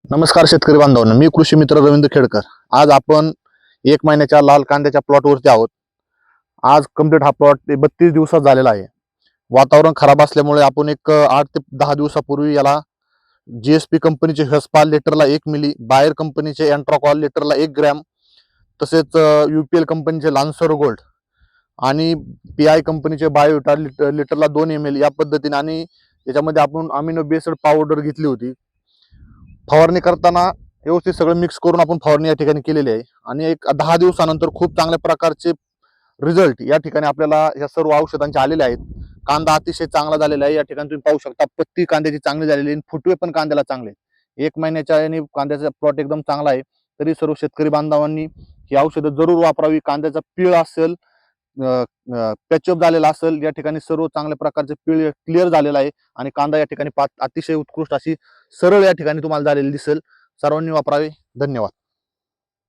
नमस्कार शेतकरी बांधवांनो, मी कृषी मित्र रवींद्र खेडकर। आज आपण 1 महिन्याच्या लाल कांद्याच्या प्लॉटवरती आहोत। आज कंप्लीट हा प्लॉट 32 दिवसात झालेला आहे। वातावरण खराब असल्यामुळे आपण 8 ते 10 दिवसापूर्वी याला GSP कंपनीचे हस्पाल लिटरला 1 मिली, बायर कंपनीचे एंट्राकॉल लिटरला 1 ग्रॅम, तसेच UPL कंपनीचे लान्सर गोल्ड आणि PI कंपनीचे बायोविटा लिटरला 2 ml या पद्धतीने, आणि याच्यामध्ये आपण अमिनो बेस्ड पावडर घेतली होती। फवारणी करताना व्यवस्थित सगळं मिक्स करून आपण फवारणी या ठिकाणी केलेली आहे, आणि 10 दिवसानंतर खूप चांगल्या प्रकारचे रिझल्ट या ठिकाणी आपल्याला या सर्व औषधांचे आलेले आहेत। कांदा अतिशय चांगला झालेला आहे। या ठिकाणी तुम्ही पाहू शकता, पत्ती कांद्याची चांगली झालेली आहे, फुटवे पण कांद्याला चांगले आहेत। 1 महिन्याच्या आणि कांद्याचा प्लॉट एकदम चांगला आहे। तरी सर्व शेतकरी बांधवांनी ही औषधं जरूर वापरावी। कांद्याचा पीळ असेल, पॅचअप झालेला असेल, या ठिकाणी सर्व चांगल्या प्रकारचे पीळ क्लिअर झालेला आहे, आणि कांदा या ठिकाणी अतिशय उत्कृष्ट अशी सरळ या ठिकाणी तुम्हाला झालेली दिसेल। सर्वांनी वापरावे। धन्यवाद।